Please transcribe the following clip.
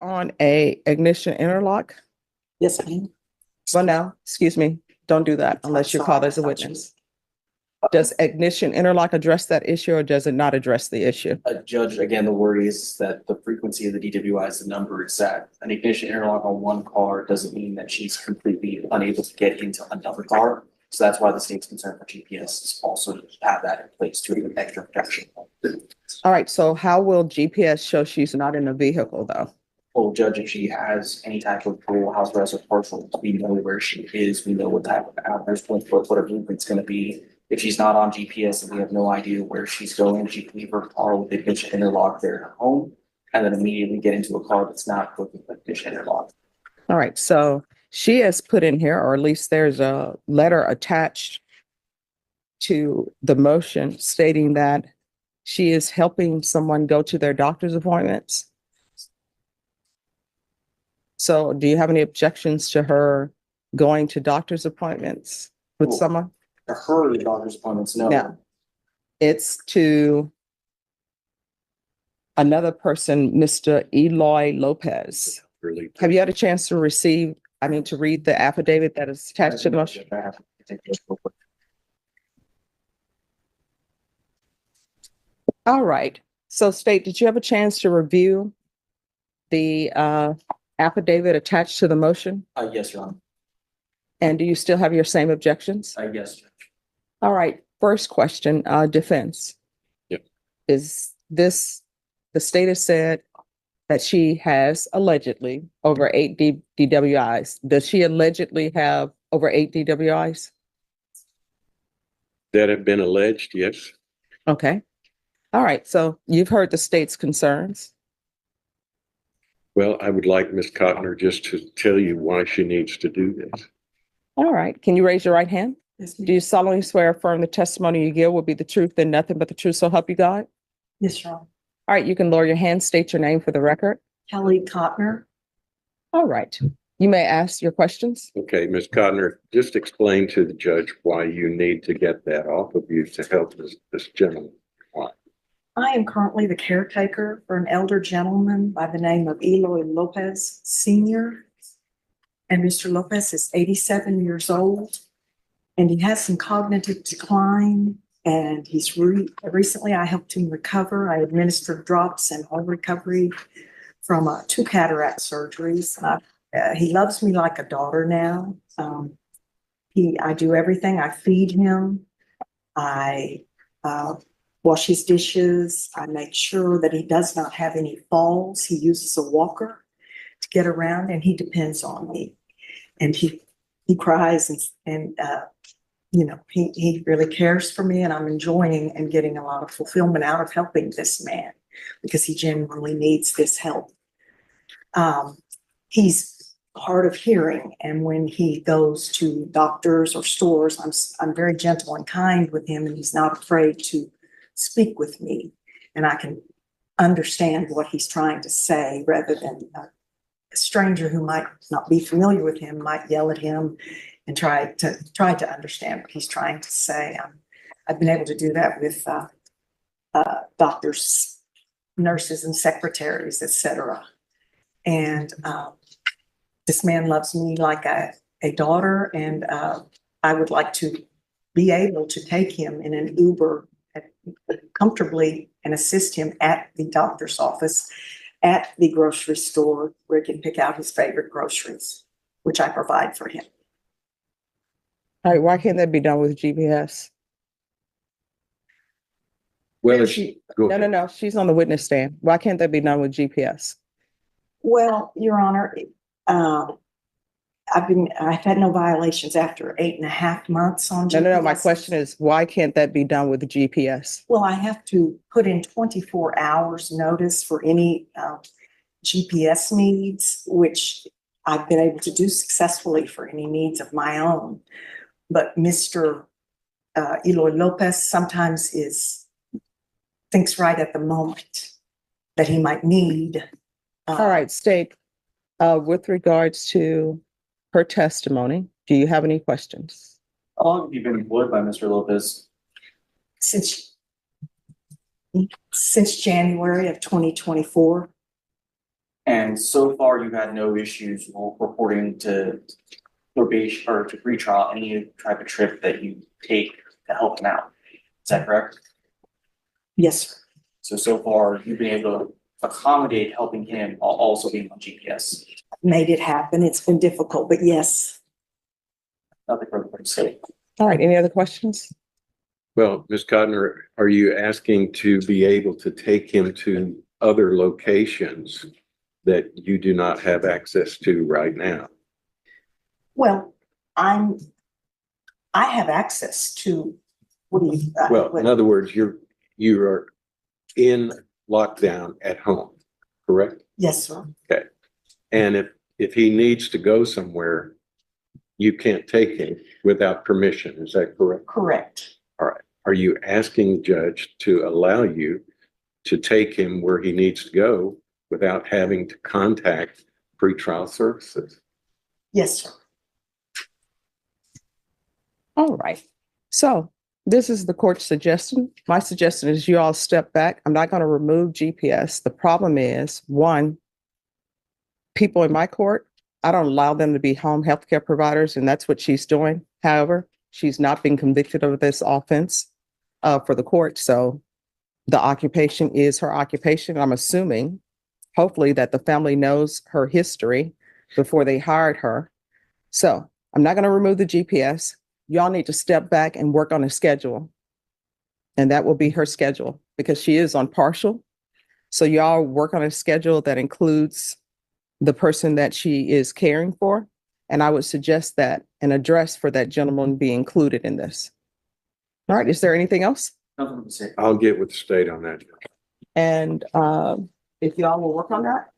on a ignition interlock? Yes, ma'am. Well, no, excuse me, don't do that unless you're called as a witness. Does ignition interlock address that issue or does it not address the issue? Judge, again, the word is that the frequency of the DWI is the number it's at. An ignition interlock on one car doesn't mean that she's completely unable to get into another car. So that's why the state's concern for GPS is also to have that in place to have extra protection. All right, so how will GPS show she's not in a vehicle though? Well, Judge, if she has any type of full house arrest or partial, we know where she is. We know what type of hours, what her movement's gonna be. If she's not on GPS and we have no idea where she's going, she can leave her car with the ignition interlock there at home and then immediately get into a car that's not with the ignition interlock. All right, so she has put in here, or at least there's a letter attached to the motion stating that she is helping someone go to their doctor's appointments. So do you have any objections to her going to doctor's appointments with Well, someone? Her doctor's appointments, no. No. It's to another person, Mr. Eloy Lopez. Really. Have you had a chance to to read the affidavit that is attached to the motion? I have to take this real quick. All right. So State, did you have a chance to review the affidavit attached to the motion? Yes, Your Honor. And do you still have your same objections? Yes, Judge. All right. First question, defense. Yep. Is this, the state has said that she has allegedly over 8 DWIs. Does she allegedly have over 8 DWIs? That have been alleged, yes. Okay. All right. So you've heard the state's concerns. Well, I would like Ms. Cotner just to tell you why she needs to do this. All right. Can you raise your right hand? Yes, Do you solemnly swear or affirm the testimony you give will be the truth and nothing but the truth, so help you God? Yes, Your Honor. All right. You can lower your hand, state your name for the record. Kelly Cotner. All right. You may ask your questions. Okay, Ms. Cotner, just explain to the judge why you need to get that off of you to help this gentleman. Why? I am currently the caretaker for an elder gentleman by the name of Eloy Lopez Senior. And Mr. Lopez is 87 years old and he has some cognitive decline. And he's recently I helped him recover. I administered drops and home recovery from 2 cataract surgeries. He loves me like a daughter now. I do everything. I feed him. I wash his dishes. I make sure that he does not have any falls. He uses a walker to get around and he depends on me. And he cries and he really cares for me and I'm enjoying and getting a lot of fulfillment out of helping this man because he genuinely needs this help. He's hard of hearing and when he goes to doctors or stores, I'm very gentle and kind with him and he's not afraid to speak with me and I can understand what he's trying to say rather than a stranger who might not be familiar with him might yell at him and try to understand what he's trying to say. I've been able to do that with doctors, nurses and secretaries, etc. And this man loves me like a daughter and I would like to be able to take him in an Uber comfortably and assist him at the doctor's office, at the grocery store where he can pick out his favorite groceries, which I provide for him. All right. Why can't that be done with GPS? Well, No. She's on the witness stand. Why can't that be done with GPS? Well, Your Honor, I've had no violations after 8.5 months on GPS. No. My question is, why can't that be done with GPS? Well, I have to put in 24 hours notice for any GPS needs, which I've been able to do successfully for any needs of my own. But Mr. Eloy Lopez sometimes thinks right at the moment that he might need. All right, State, with regards to her testimony, do you have any questions? How long have you been employed by Mr. Lopez? Since January of 2024. And so far, you've had no issues reporting to probation or to pretrial any type of trip that you take to help him out. Is that correct? Yes, sir. So far, you've been able to accommodate helping him while also being on GPS. Made it happen. It's been difficult, but yes. Nothing further to say. All right, any other questions? Well, Ms. Codner, are you asking to be able to take him to other locations that you do not have access to right now? Well, I have access to, what do you? Well, in other words, you are in lockdown at home, correct? Yes, sir. And if he needs to go somewhere, you can't take him without permission, is that correct? Correct. Are you asking the judge to allow you to take him where he needs to go without having to contact pretrial services? Yes, sir. All right. So this is the court's suggestion. My suggestion is you all step back. I'm not going to remove GPS. The problem is, one, people in my court, I don't allow them to be home healthcare providers, and that's what she's doing. However, she's not been convicted of this offense for the court. So the occupation is her occupation. I'm assuming, hopefully, that the family knows her history before they hired her. So I'm not going to remove the GPS. Y'all need to step back and work on a schedule. And that will be her schedule because she is on partial. So y'all work on a schedule that includes the person that she is caring for. And I would suggest that an address for that gentleman be included in this. All right, is there anything else? Nothing to say. I'll get with the state on that. And if y'all will work on that,